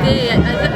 Iya, agak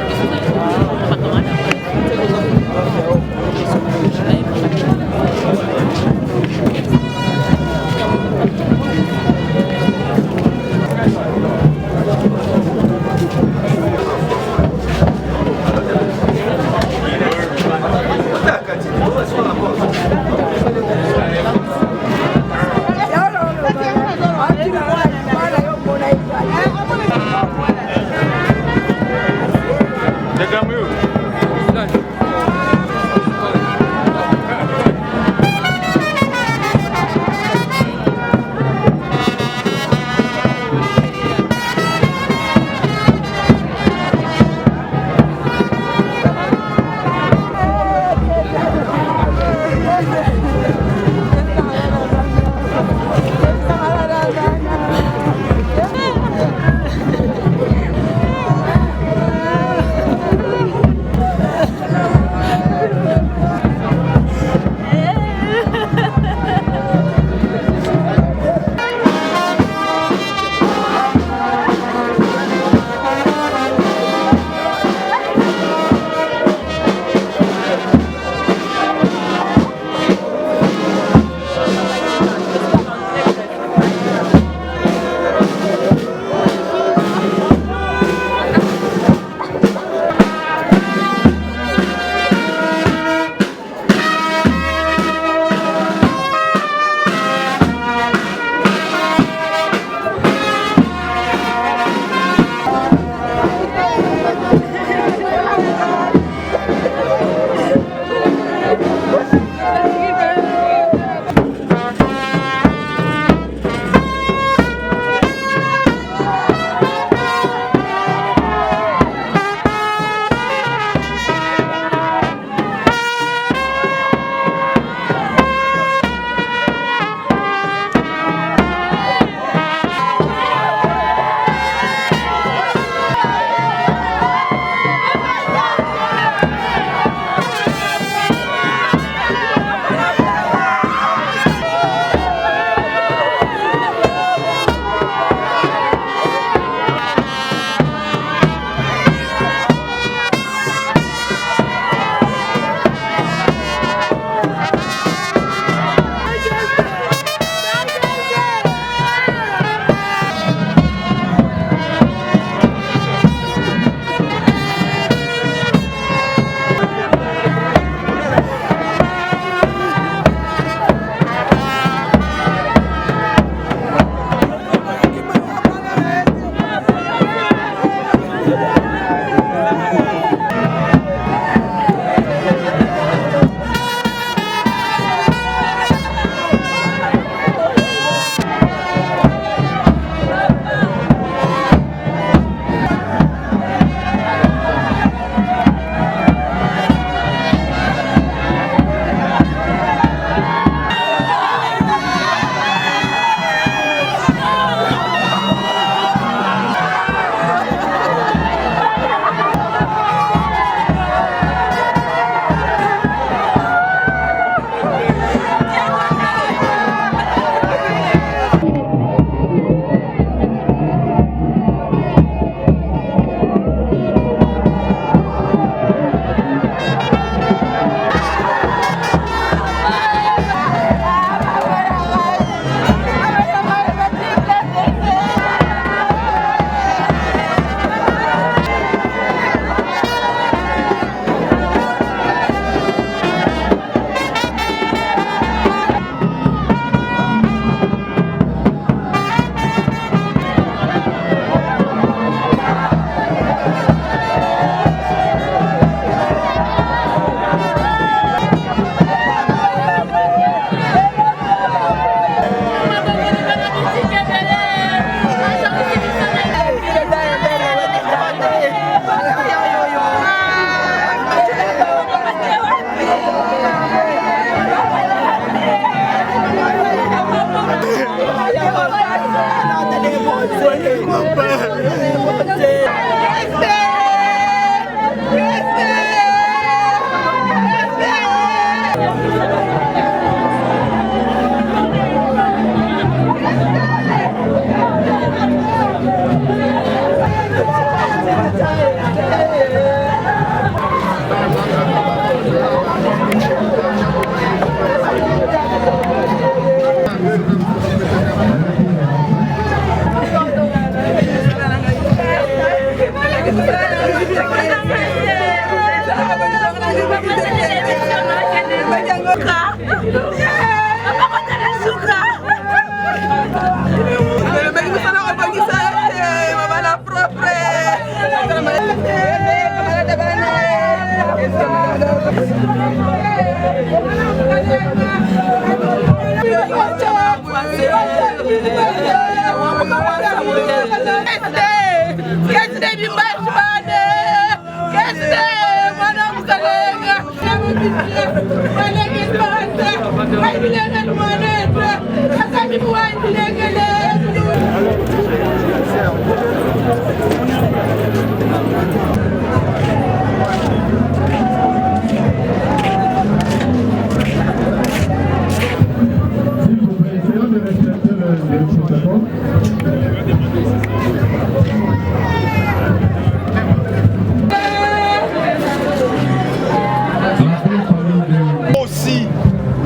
Aussi,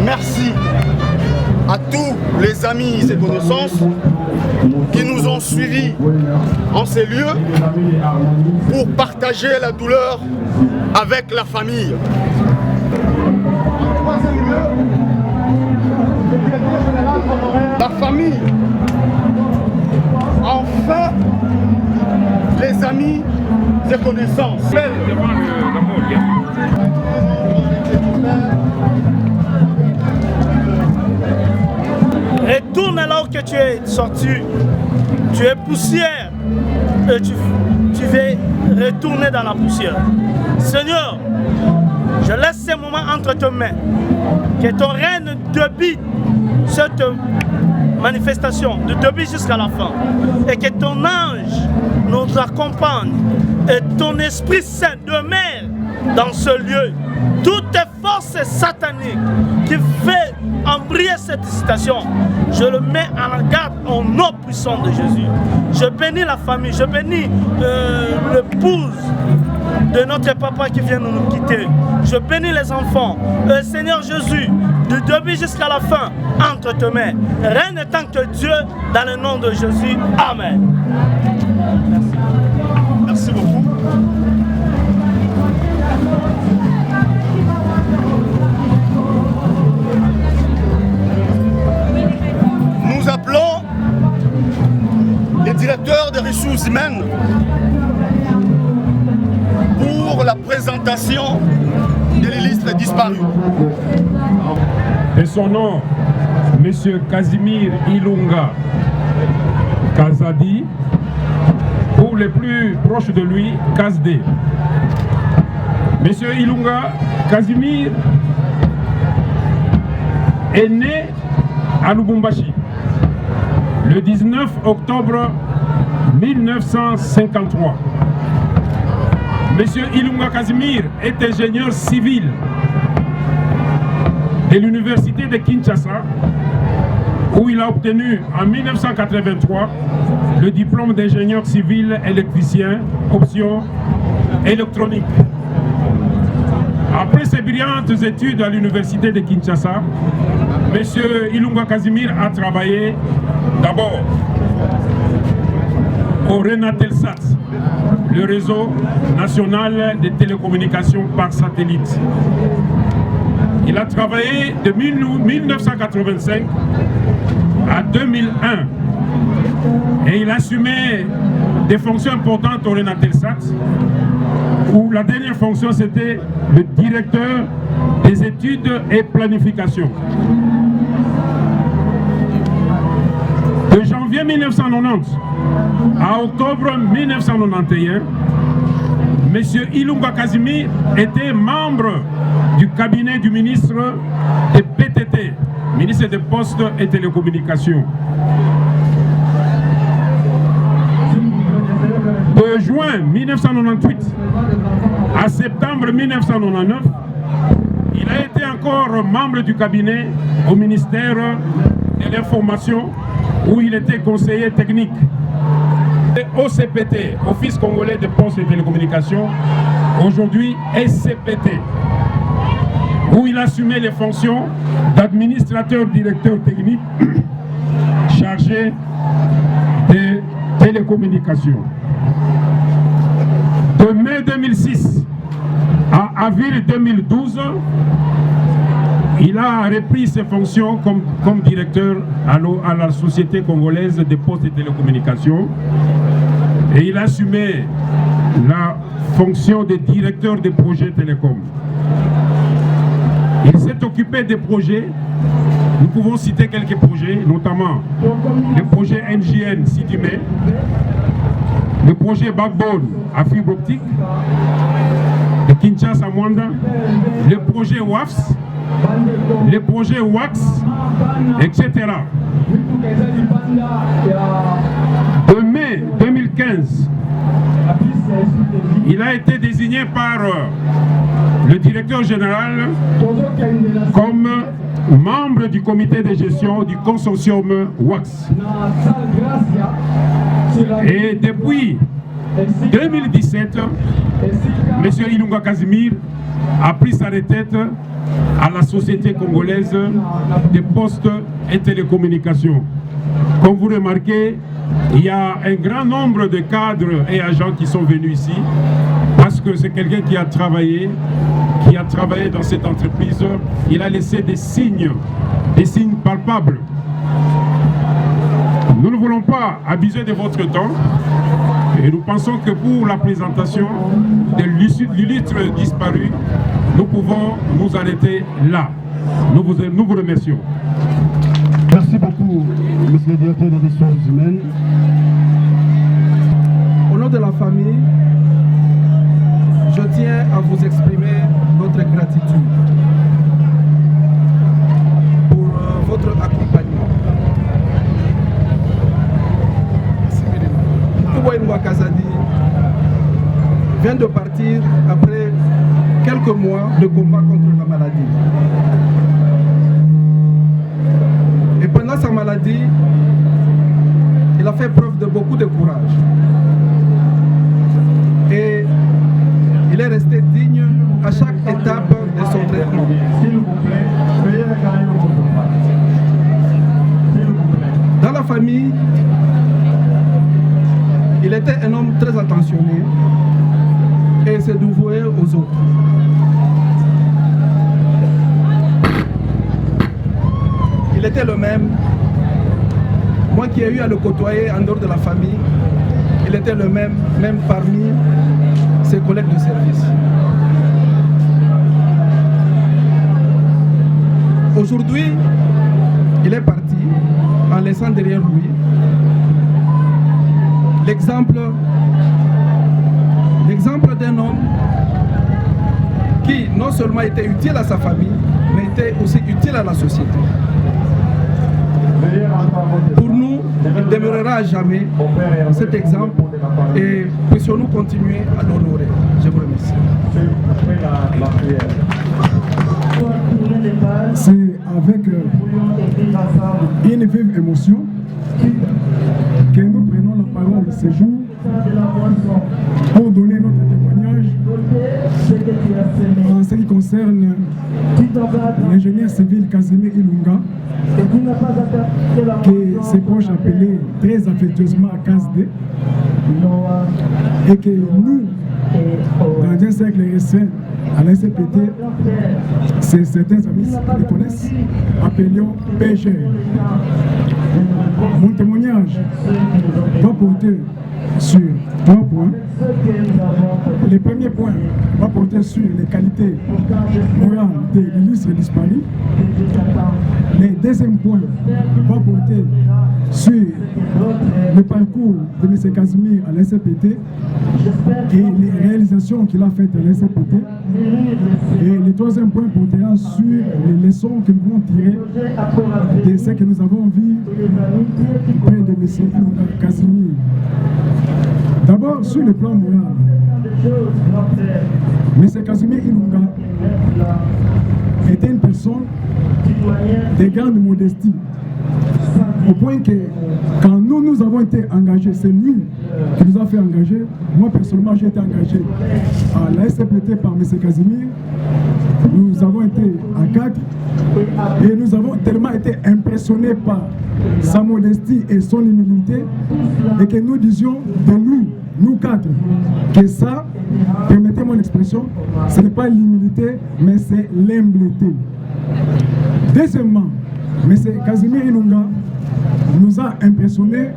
merci à tous les amis et connaissances qui nous ont suivis en ces lieux pour partager la douleur avec la famille. La famille, enfin, les amis et connaissances. Retourne là où tu es sorti. Tu es poussière et tu vas retourner dans la poussière. Seigneur, je laisse ces moments entre tes mains. Que ton règne débite cette manifestation, de début jusqu'à la fin. Et que ton ange nous accompagne et ton Esprit Saint demeure dans ce lieu. Toutes les forces sataniques qui fait embrayer cette citation, je le mets en garde au nom puissant de Jésus. Je bénis la famille, je bénis l'épouse de notre papa qui vient nous quitter. Je bénis les enfants. Seigneur Jésus, du début jusqu'à la fin, entre tes mains. Règne tant que Dieu, dans le nom de Jésus. Amen. Merci beaucoup. Nous appelons les directeurs des ressources humaines pour la présentation de l'illustre disparu. De son nom, M. Casimir Ilunga Kazadi, pour les plus proches de lui, Kazde. M. Ilunga Casimir est né à Lubumbashi le 19 octobre 1953. Monsieur Ilunga Casimir est ingénieur civil de l'université de Kinshasa, où il a obtenu en 1983 le diplôme d'ingénieur civil électricien, option électronique. Après ses brillantes études à l'université de Kinshasa, Monsieur Ilunga Casimir a travaillé d'abord au Renatelsat, le réseau national de télécommunications par satellite. Il a travaillé de 1985 à 2001 et il a assumé des fonctions importantes au Renatelsat, où la dernière fonction c'était le directeur des études et planification. De janvier 1990 à octobre 1991, M. Ilunga Casimir était membre du cabinet du ministre des PTT, ministre des Postes et Télécommunications. De juin 1998 à septembre 1999, il a été encore membre du cabinet au ministère de l'Information, où il était conseiller technique. OCPT, Office congolais de postes et télécommunications, aujourd'hui SCPT, où il assumait les fonctions d'administrateur directeur technique chargé des télécommunications. De mai 2006 à avril 2012, il a repris ses fonctions comme directeur à la Société congolaise des postes et télécommunications, et il a assumé la fonction de directeur des projets télécoms. Il s'est s'est occupé des projets. Nous pouvons citer quelques projets, notamment le projet NGN Sidimé, le projet Backbone à fibre optique de Kinshasa Mwanda, le projet WAFS, le projet WAX, etc. De mai 2015, il a été désigné par le directeur général comme membre du comité de gestion du consortium WAX. Et depuis 2017, M. Ilunga Casimir a pris sa retraite à la Société congolaise des postes et télécommunications. Comme vous remarquez, il y a un grand nombre de cadres et agents qui sont venus ici parce que c'est quelqu'un qui a travaillé dans cette entreprise. Il a laissé des signes palpables. Nous ne voulons pas abuser de votre temps et nous pensons que pour la présentation de l'illustre disparu, nous pouvons nous arrêter là. Nous vous remercions. Merci beaucoup, monsieur le directeur des ressources humaines. Au nom de la famille, je tiens à vous exprimer notre gratitude pour votre accompagnement. Kouboïnwa Kazadi vient de partir après quelques mois de combat contre la maladie. Et pendant sa maladie, il a fait preuve de beaucoup de courage. Et il est resté digne à chaque étape de son traitement. Dans la famille, il était un homme très attentionné et s'est dévoué aux autres. Il était le même. Moi qui ai eu à le côtoyer en dehors de la famille, il était le même parmi ses collègues de service. Aujourd'hui, il est parti en laissant derrière lui l'exemple d'un homme qui non seulement était utile à sa famille, mais était aussi utile à la société. Pour nous, il demeurera à jamais cet exemple et puissions-nous continuer à l'honorer. Je vous remercie. C'est avec une vive émotion que nous prenons la parole ce jour pour donner notre témoignage en ce qui concerne l'ingénieur civil Casimir Ilunga, que ses proches appelaient très affectueusement CASD, et que nous, dans un cercle restreint à la SCPT, certains amis le connaissent, appelions PG. Mon témoignage va porter sur 3 points. Le premier point va porter sur les qualités morales de l'illustre disparu. Le deuxième point va porter sur le parcours de M. Casimir à l'SCPT et les réalisations qu'il a faites à l'SCPT. Et le troisième point portera sur les leçons que nous pouvons tirer de ce que nous avons vu près de M. Casimir. D'abord, sur le plan moral, M. Casimir Ilunga était une personne de grande modestie, au point que quand nous avons été engagés, c'est lui qui nous a fait engager. Moi personnellement, j'ai été engagé à la SCPT par M. Casimir. Nous avons été à 4 et nous avons tellement été impressionnés par sa modestie et son humilité, et que nous disions de lui, nous 4, que ça, permettez-moi l'expression, ce n'est pas l'humilité, mais c'est l'humilité. Deuxièmement, M. Casimir Ilunga nous a impressionnés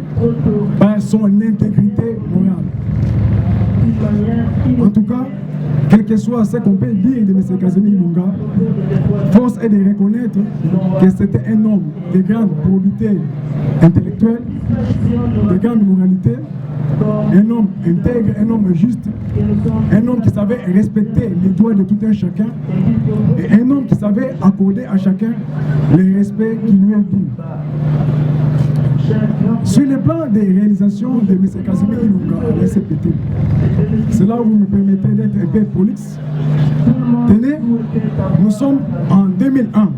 par son intégrité morale. En tout cas, quel que soit ce qu'on peut dire de M. Casimir Ilunga, force est de reconnaître que c'était un homme de grande probité intellectuelle, de grande moralité, un homme intègre, un homme juste, un homme qui savait respecter les droits de tout un chacun et un homme qui savait accorder à chacun le respect qui lui est dû. Sur le plan des réalisations de M. Casimir Ilunga à la SCPT, c'est là où vous me permettez d'être un peu prolixe. Tenez, nous sommes en 2001.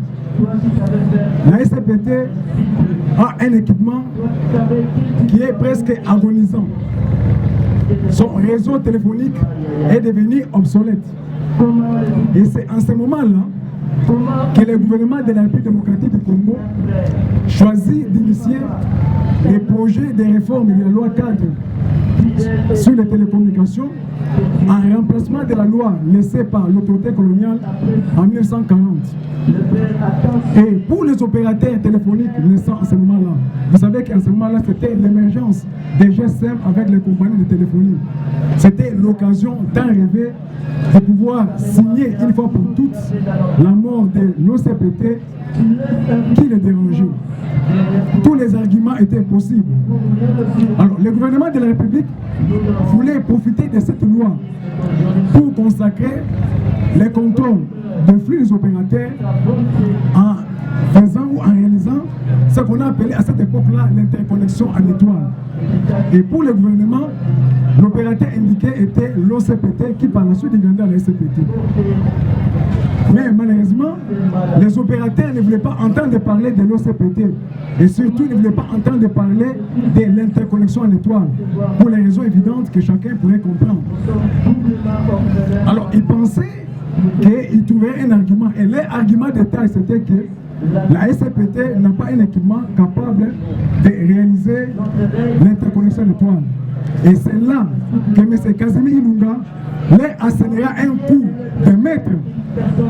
La SCPT a un équipement qui est presque agonisant. Son réseau téléphonique est devenu obsolète. Et c'est en ce moment-là que le gouvernement de la République démocratique du Congo choisit d'initier les projets de réforme de la loi cadre sur les télécommunications en remplacement de la loi laissée par l'autorité coloniale en 1940. Et pour les opérateurs téléphoniques naissants à ce moment-là, vous savez qu'à ce moment-là, c'était l'émergence des GSM avec les compagnies de téléphonie. C'était l'occasion tant rêvée de pouvoir signer une fois pour toutes la mort de l'OCPT qui les dérangeait. Tous les arguments étaient possibles. Alors, le gouvernement de la République voulait profiter de cette loi pour consacrer les contrôles de flux des opérateurs en faisant ou en réalisant ce qu'on a appelé à cette époque-là l'interconnexion en étoile. Et pour le gouvernement, l'opérateur indiqué était l'OCPT qui par la suite deviendra la SCPT. Mais malheureusement, les opérateurs ne voulaient pas entendre parler de l'OCPT et surtout ne voulaient pas entendre parler de l'interconnexion en étoile pour les raisons évidentes que chacun pourrait comprendre. Alors ils pensaient qu'ils trouvaient un argument et l'argument de taille c'était que la SCPT n'a pas un équipement capable de réaliser l'interconnexion en étoile. Et c'est là que M. Casimir Ilunga leur assénera un coup de maître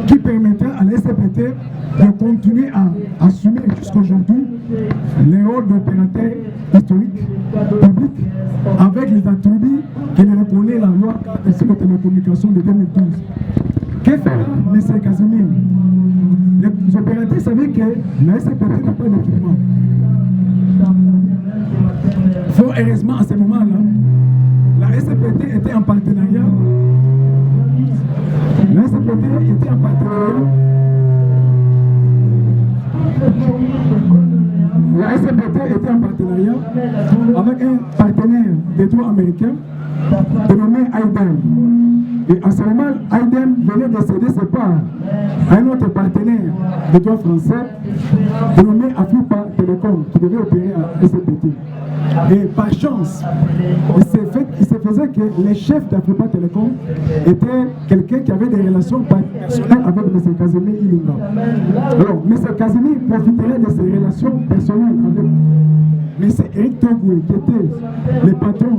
qui permettra à la SCPT de continuer à assumer jusqu'aujourd'hui les rôles d'opérateur historique public avec les attributs que lui reconnaît la loi sur les télécommunications de 2012. Que fera M. Casimir? Les opérateurs savaient que la SCPT n'a pas d'équipement. Fort heureusement à ce moment-là, la SCPT était en partenariat. La SCPT était en partenariat. La SCPT était en partenariat avec un partenaire des droits américains dénommé IDEM. Et en ce moment, IDEM venait de céder ses parts à un autre partenaire des droits français dénommé Afripa Telecom qui devait opérer à SCPT. Et par chance, il se faisait que le chef d'Afripa Telecom était quelqu'un qui avait des relations personnelles avec M. Casimir Ilunga. Alors, M. Casimir profiterait de ses relations personnelles avec M. Eric Togoué, qui était le patron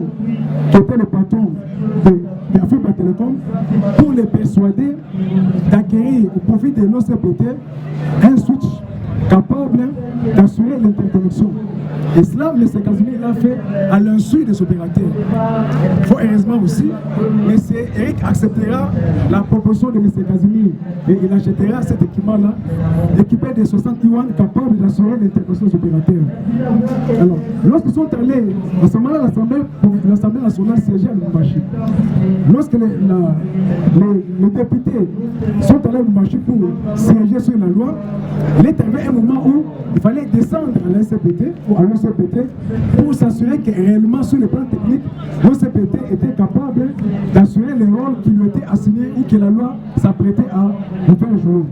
d'Afripa Telecom, pour les persuader d'acquérir au profit de l'OCPT un switch capable d'assurer l'interconnexion. Et cela, M. Casimir l'a fait à l'insu des opérateurs. Fort heureusement aussi, M. Eric acceptera la proposition de M. Casimir et il achètera cet équipement-là, équipé de 60 yuan capables d'assurer l'interconnexion des opérateurs. Alors, lorsqu'ils sont allés, à ce moment-là, l'Assemblée nationale siégeait à Lubumbashi. Lorsque les députés sont allés à Lubumbashi pour siéger sur la loi, il est arrivé un moment où il fallait descendre à la SCPT ou à l'OCPT pour s'assurer que réellement sur le plan technique, l'OCPT était capable d'assurer les rôles qui lui étaient assignés ou que la loi s'apprêtait à nous faire jouer.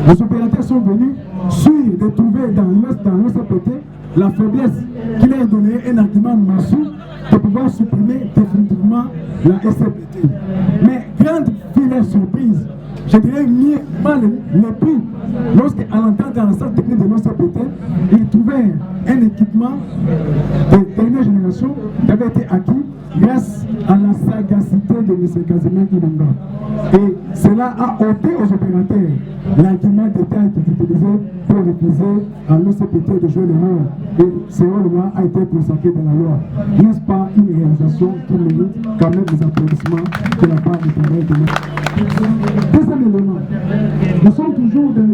Les opérateurs sont venus sûrs de trouver dans l'OCPT la faiblesse qui leur donnerait un argument massif de pouvoir supprimer définitivement la SCPT. Mais grande fut leur surprise, je dirais mal le prix, lorsqu'à l'entente dans la salle technique de l'OCPT, ils trouvaient un équipement de dernière génération qui avait été acquis grâce à la sagacité de M. Casimir Ilunga. Et cela a ôté aux opérateurs l'argument de taille qu'ils utilisaient pour refuser à l'OCPT de jouer le rôle. Et ce rôle-là a été consacré dans la loi. N'est-ce pas une réalisation qui mérite quand même des applaudissements de la part du travail de l'État? Deuxième élément, nous sommes toujours dans...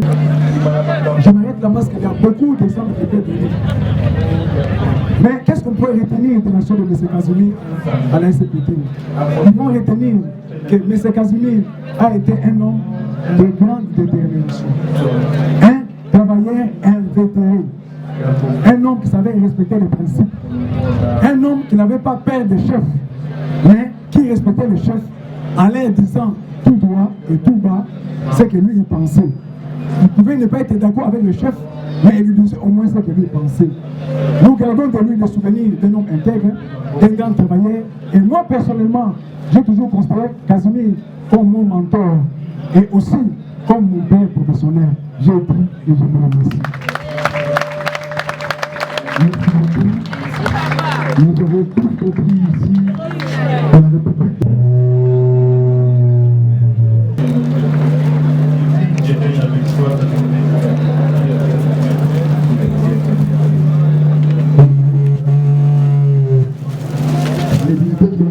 Je m'arrête là parce qu'il y a beaucoup d'exemples qui peuvent donner. Mais qu'est-ce qu'on peut retenir de l'action de M. Casimir à la SCPT? Ils vont retenir que M. Casimir a été un homme de grande détermination. Un travailleur invétéré. Un homme qui savait respecter les principes. Un homme qui n'avait pas peur des chefs, mais qui respectait les chefs en leur disant tout droit et tout bas ce que lui il pensait. Il pouvait ne pas être d'accord avec le chef, mais il lui disait au moins ce que lui pensait. Nous gardons de lui le souvenir d'un homme intègre, d'un grand travailleur. Et moi personnellement, j'ai toujours considéré Casimir comme mon mentor et aussi comme mon père professionnel. J'ai pris et je me remercie. Merci beaucoup. Nous avons tous compris ici dans la République. Les visiteurs qui ont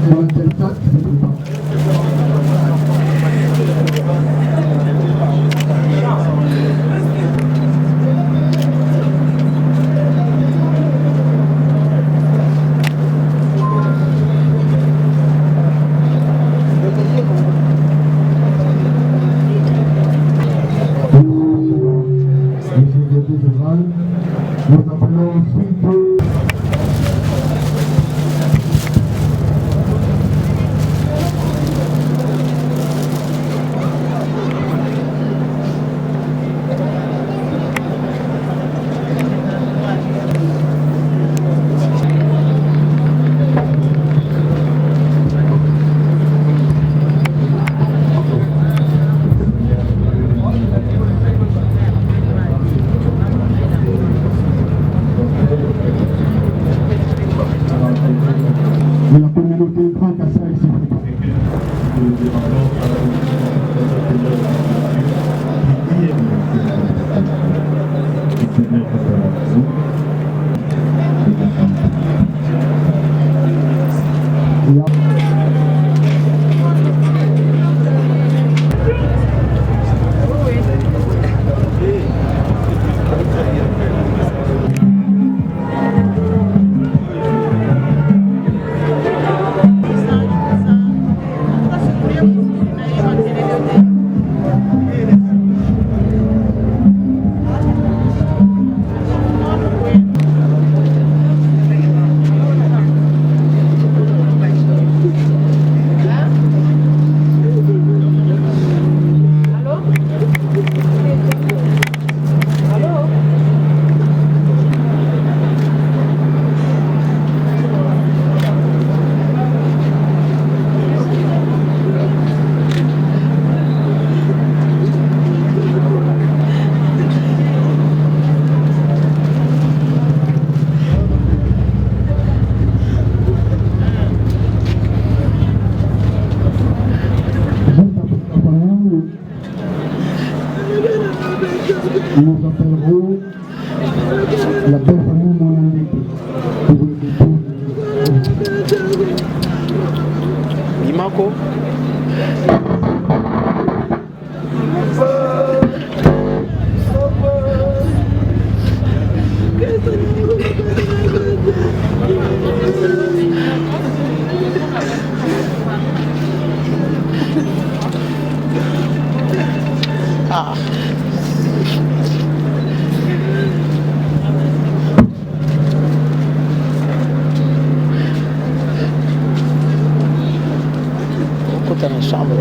dans la Delta, qui ne peuvent pas. Nous appelons ensuite de la communauté Grand Kassai ici. Nous appellerons la belle famille Monandé pour le dépôt. Imako. Ah. Dans la chambre.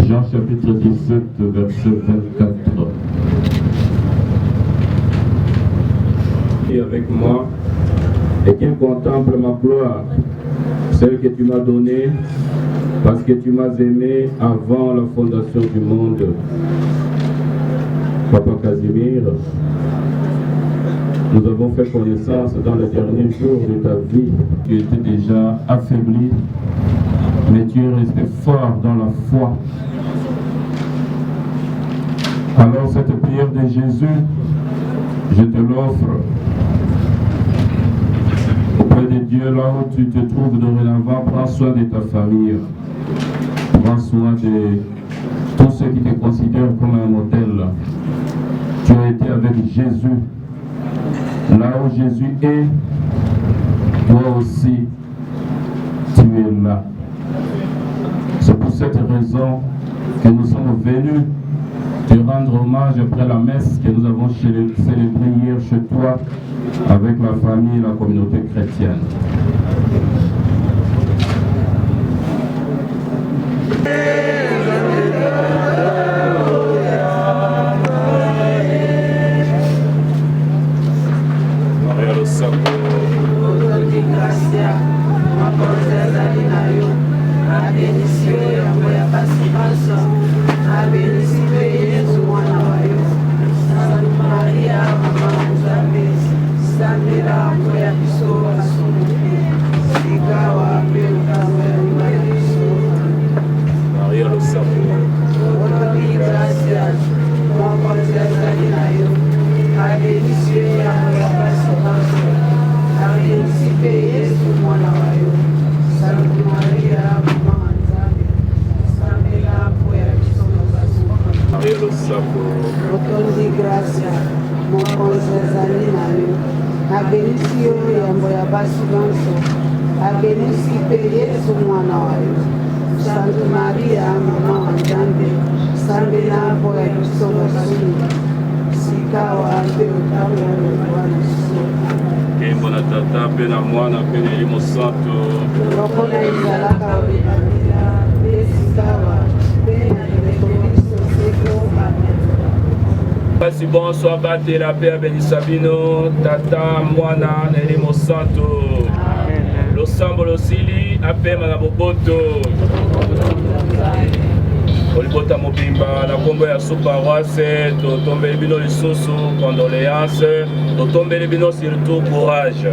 Jean chapitre 17, verset 24. Et avec moi, et qu'il contemple ma gloire, celle que tu m'as donnée, parce que tu m'as aimé avant la fondation du monde. Papa Casimir, nous avons fait connaissance dans les derniers jours de ta vie. Tu étais déjà affaibli, mais tu es resté fort dans la foi. Alors cette prière de Jésus, je te l'offre auprès de Dieu, là où tu te trouves dorénavant. Prends soin de ta famille, prends soin de tous ceux qui te considèrent comme un modèle. Tu as été avec Jésus. Là où Jésus est, toi aussi, tu es là. C'est pour cette raison que nous sommes venus te rendre hommage après la messe que nous avons célébrée hier chez toi avec la famille et la communauté chrétienne. abenisi yo yambo ya basi nyonso, abenisi mpe Yesu mwana wa yo. Sainte Maria, mama wa Nzambe, sambela mpo ya biso basusu, sikawa mpe otango ya Bwana Yesu. Nkembo na Tata mpe na Mwana mpe na Elimo Santo, lokola ezalaka olikabela mpe sikawa mpe na bileko biso seko. Pasi bonsoir batela mpe abenisa bino Tata Mwana na Elimo Santo. Losambo losili apema na boboto olibota mobimba na kombo ya sous-paroisse totombeli bino lisusu condoléance totombeli bino surtout courage.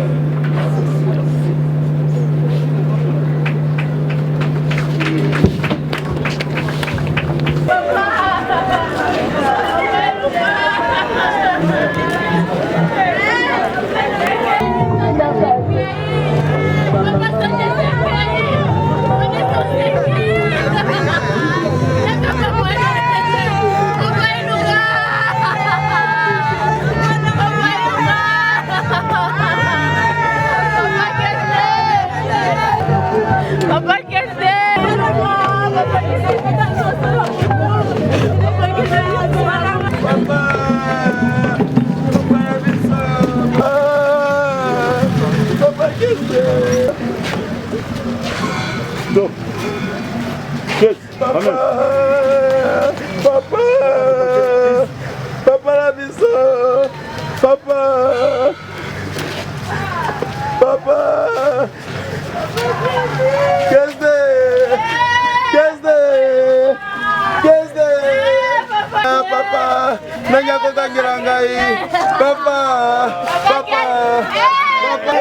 Papa la biso, papa, papa, qu'est-ce papa, nanga kokangira ngai, papa, papa, papa.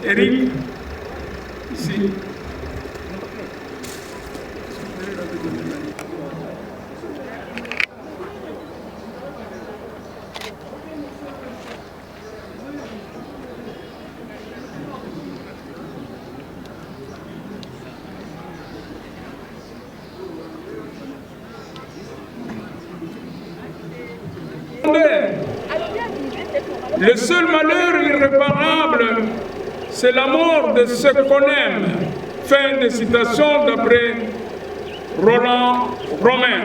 Eric, ici. Le seul malheur irréparable, c'est la mort de ce qu'on aime. Fin de citation d'après Roland Romain.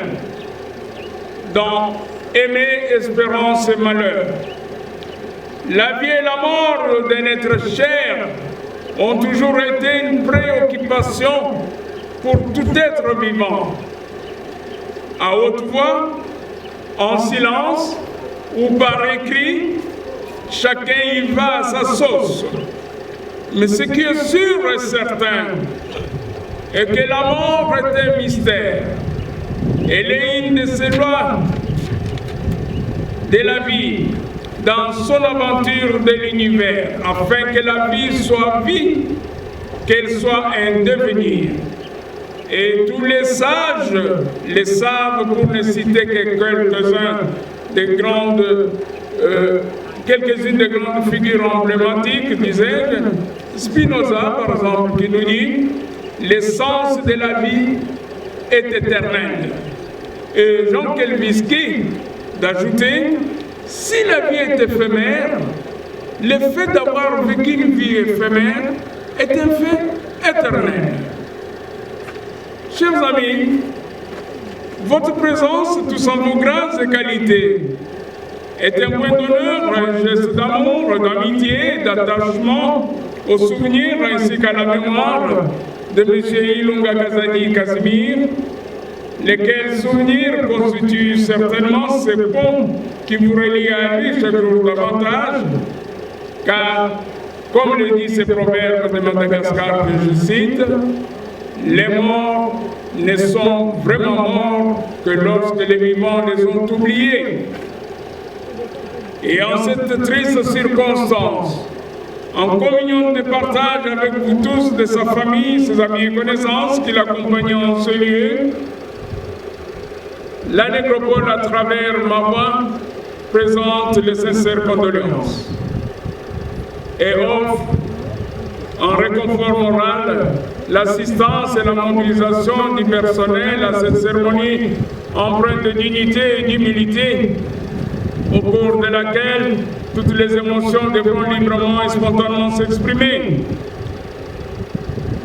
dans Aimer, Espérance et Malheur. La vie et la mort d'un être cher ont toujours été une préoccupation pour tout être vivant. À haute voix, en silence ou par écrit, chacun y va à sa sauce. Mais ce qui est sûr et certain est que la mort est un mystère. Elle est une de ces lois de la vie dans son aventure de l'univers, afin que la vie soit vie, qu'elle soit un devenir. Et tous les sages le savent, pour ne citer que quelques-unes des grandes figures emblématiques, disait Spinoza, par exemple, qui nous dit « l'essence de la vie est éternelle ». Et Jean Kelvinsky d'ajouter « si la vie est éphémère, le fait d'avoir vécu une vie éphémère est un fait éternel ». Chers amis, votre présence, tous en vos grâces et qualités, est un point d'honneur, un geste d'amour, d'amitié, d'attachement aux souvenirs ainsi qu'à la mémoire de M. Ilunga Kazadi Casimir, lesquels souvenirs constituent certainement ces ponts qui vous relient à lui chaque jour davantage, car, comme le dit ce proverbe de Madagascar que je cite, les morts ne sont vraiment morts que lorsque les vivants les ont oubliés. Et en cette triste circonstance, en communion de partage avec vous tous, de sa famille, ses amis et connaissances qui l'accompagnent en ce lieu, la nécropole, à travers ma voix, présente les sincères condoléances et offre en réconfort moral l'assistance et la mobilisation du personnel à cette cérémonie empreinte de dignité et d'humilité, au cours de laquelle toutes les émotions devront librement et spontanément s'exprimer.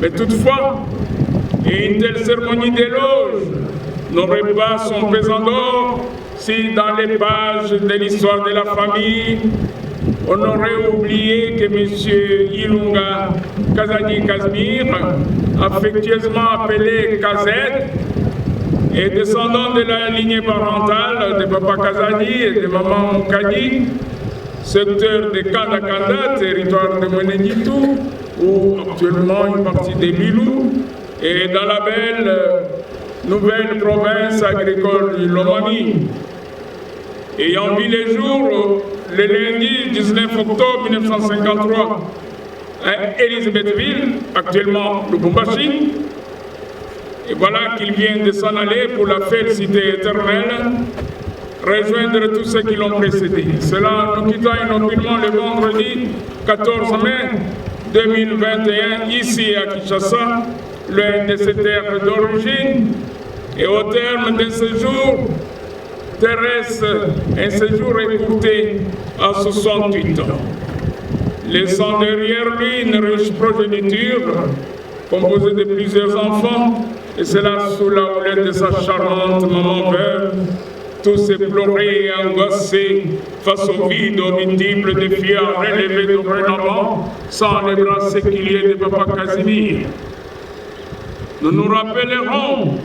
Mais toutefois, une telle cérémonie d'éloge n'aurait pas son pesant d'or si, dans les pages de l'histoire de la famille, on aurait oublié que M. Ilunga Kazadi Casimir, affectueusement appelé Kazed, est descendant de la lignée parentale de Papa Kazadi et de Maman Moukadi, secteur de Kanda-Kanda, territoire de Mweneditou, où actuellement une partie des Bilou, et dans la belle nouvelle province agricole du Lomami. Ayant vu les jours le lundi 19 octobre 1953 à Elisabethville, actuellement Lubumbashi, et voilà qu'il vient de s'en aller pour la félicité éternelle, rejoindre tous ceux qui l'ont précédé. Cela nous quittant inutilement le vendredi 14 mai 2021, ici à Kinshasa, l'un de ses terres d'origine, et au terme de ce jour terrestre, un séjour écourté à 68 ans. Laissant derrière lui une riche progéniture composée de plusieurs enfants, et cela sous la houlette de sa charmante maman veuve, tous éplorés et angoissés face au vide, aux multiples défis à relever dorénavant, sans les bras séculiers de Papa Casimir. Nous nous rappellerons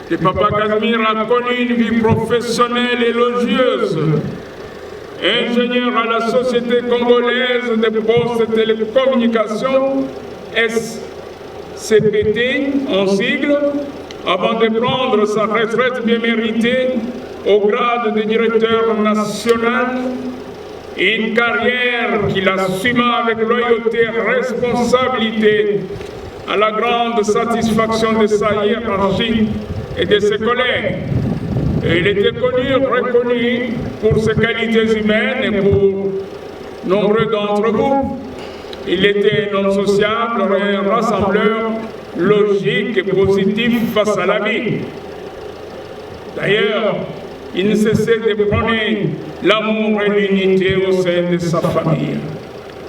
que Papa Casimir a connu une vie professionnelle élogieuse. Ingénieur à la Société congolaise de postes et télécommunications, SCPT en sigle, avant de prendre sa retraite bien méritée au grade de directeur national, une carrière qu'il assuma avec loyauté et responsabilité, à la grande satisfaction de sa hiérarchie et de ses collègues. Et il était connu, reconnu pour ses qualités humaines et pour nombreux d'entre vous. Il était un homme sociable, un rassembleur logique et positif face à la vie. D'ailleurs, il ne cessait de prôner l'amour et l'unité au sein de sa famille.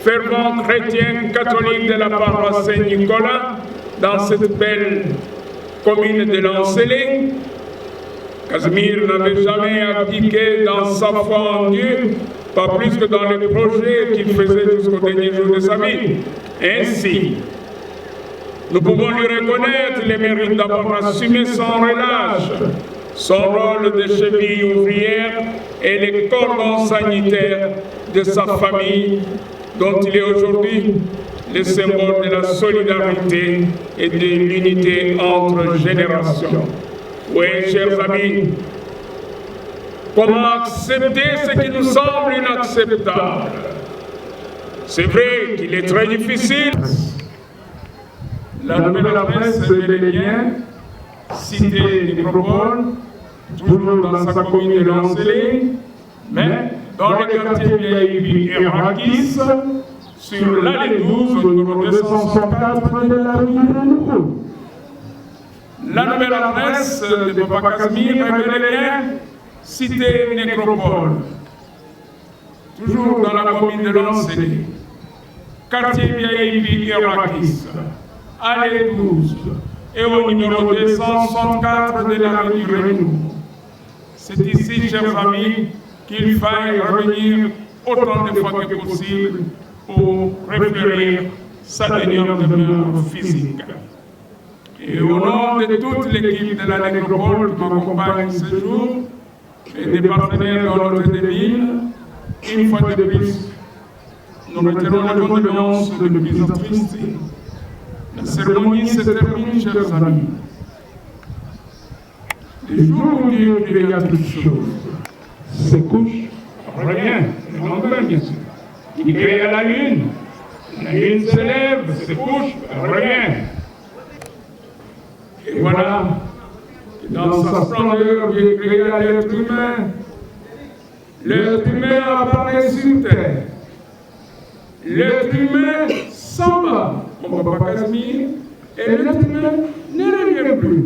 Fervent chrétien catholique de la paroisse Saint-Nicolas, dans cette belle commune de Lancelé, Casimir n'avait jamais abdiqué dans sa foi en Dieu, pas plus que dans les projets qu'il faisait jusqu'au dernier jour de sa vie. Ainsi, nous pouvons lui reconnaître les mérites d'avoir assumé sans relâche son rôle de cheville ouvrière et les cordons sanitaires de sa famille, dont il est aujourd'hui le symbole de la solidarité et de l'unité entre générations. Oui, chers amis, comment accepter ce qui nous semble inacceptable? C'est vrai qu'il est très difficile. La nouvelle adresse Bélénien, cité Nécropole, toujours dans sa commune de Lancelé, mais dans le quartier Vieille et Rakis, sur l'allée 12, numéro 264 de la rue du Renouveau. La nouvelle adresse de Papa Casimir est Bélénien, cité Nécropole, toujours dans la commune de Lancelé, quartier Vieille et Rakis, allée 12, et au numéro 264 de la rue du Renouveau. C'est ici, chers amis, qu'il faille revenir autant de fois que possible pour réfléchir sa dernière demeure physique. Et au nom de toute l'équipe de la Nécropole qui m'accompagne ce jour et des partenaires dans notre ville, une fois de plus, nous retirons les condoléances de plus attristées. La cérémonie se termine, chers amis. Le jour où Dieu créa toutes choses, se couche, rien, le lendemain bien sûr. Il créa la lune se lève, se couche, rien. Et voilà, dans sa splendeur, Dieu créa l'être humain. L'être humain apparaît sur terre. L'être humain s'en va, comme Papa Casimir, et l'être humain ne revient plus.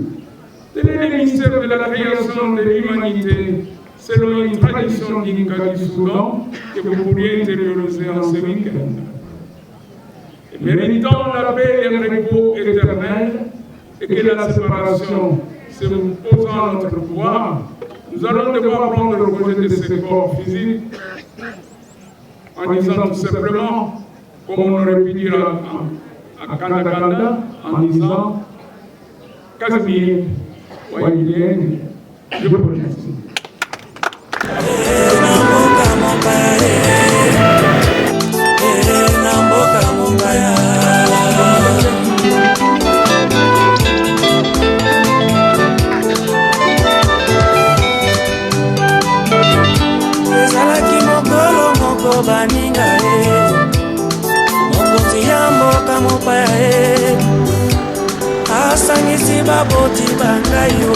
Tel est le mystère de la création de l'humanité, selon une tradition d'Inca du Soudan que vous pourriez intérioriser en ce week-end. Méritant la paix et le repos éternel, et que la séparation se posant à notre pouvoir, nous allons devoir prendre le projet de ce corps physique en disant tout simplement, comme on aurait pu dire à Kanda, en disant Casimir, Waïdien, je vous remercie. asangisi baboti bangayo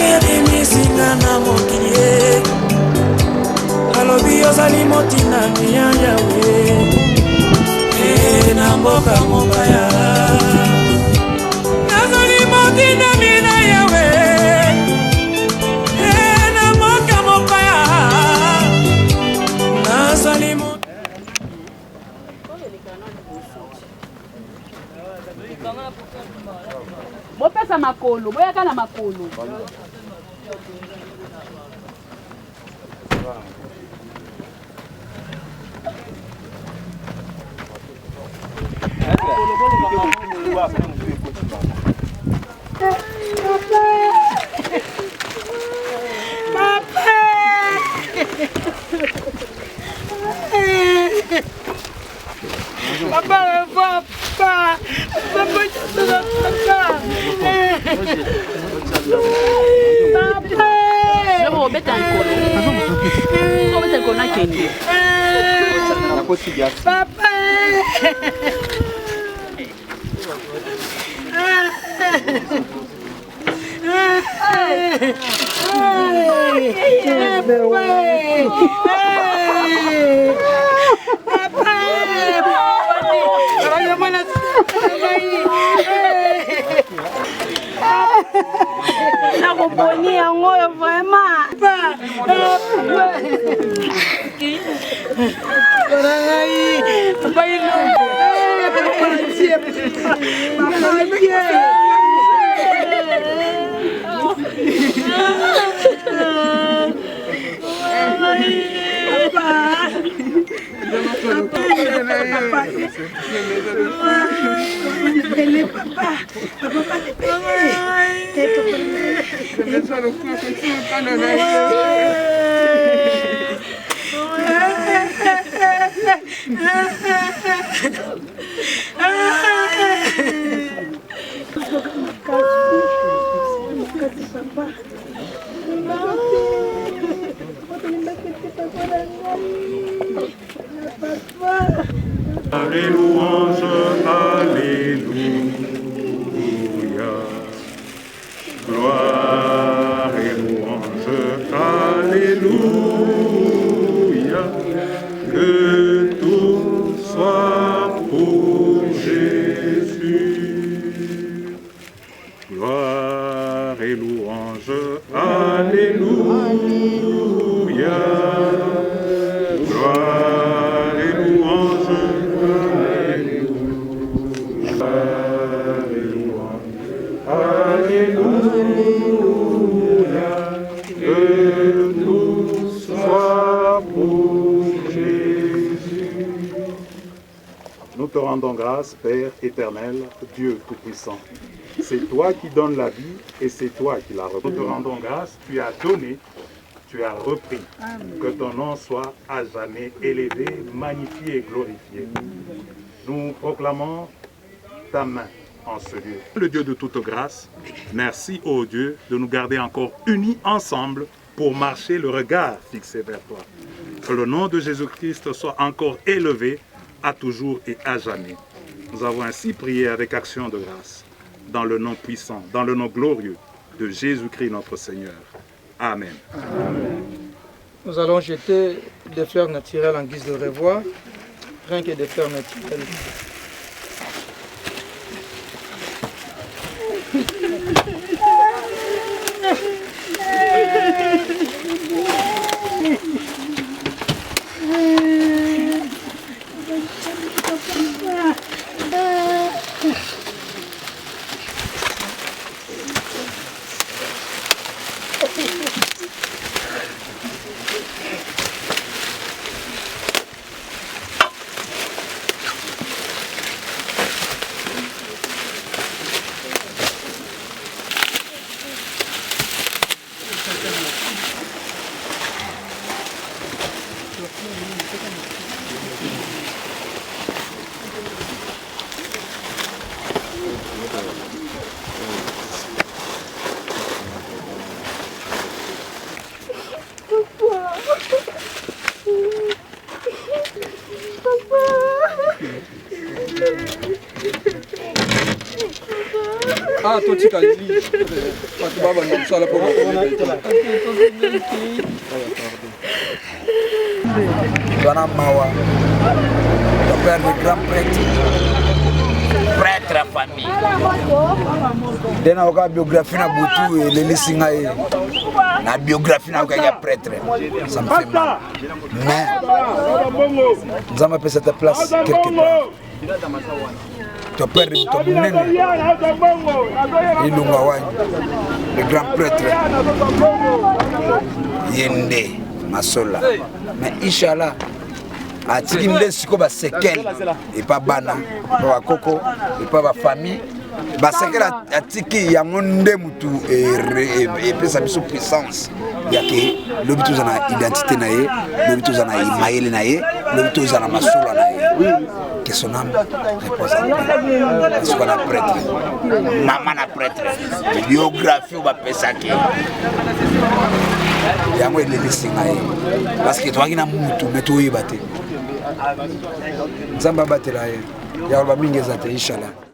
erimisinga na mokili ye alobi ozali motinami ya yawe na mboka mopaya nazali motinami na yawe na mboka mopaya nazali bopesa makolo boyaka na makolo nakoponi yango yo vraiment Alléluia, alléluia. Gloire et louange, alléluia. Que tout soit pour Jésus. Gloire et louange, alléluia. Gloire et louange, alléluia. Que tout soit pour Jésus. Nous te rendons grâce, Père éternel, Dieu Tout-Puissant. C'est toi qui donnes la vie et c'est toi qui la repris. Nous te rendons grâce, tu as donné, tu as repris. Que ton nom soit à jamais élevé, magnifié et glorifié. Nous proclamons ta main en ce lieu. Le Dieu de toute grâce, merci ô Dieu de nous garder encore unis ensemble pour marcher le regard fixé vers toi. Que le nom de Jésus-Christ soit encore élevé à toujours et à jamais. Nous avons ainsi prié avec action de grâce, dans le nom puissant, dans le nom glorieux de Jésus-Christ notre Seigneur. Amen. Amen. Nous allons jeter des fleurs naturelles en guise de revoir, rien que des fleurs naturelles. Ah, toi tu as dit. Dona Mawa, le père du grand prêtre, prêtre à famille. Dena oka biographie na butu et les lisingae. La biographie na oka prêtre. Ça me fait mal. Mais nous avons fait cette place quelque part. Tu perds ton nez. Le grand prêtre. Yende Masola. Mais Inch'Allah, à Tigimde Siko va séquelle. Et pas Bana, pas Coco, et pas famille. Bah séquelle à Tiki, ya monde mutu et puis sa puissance. Ya que l'objet de la identité nae, l'objet de la imaïle nae, l'objet de la Masola nae. Que son âme repose en paix. Ce qu'on a prêtre. Maman a prêtre. Biographie ou pesaki. Yango ele lisingae. Parce que toi qui na mutu meto yibate. Nzamba batela ye. Ya ba mingezate inshallah.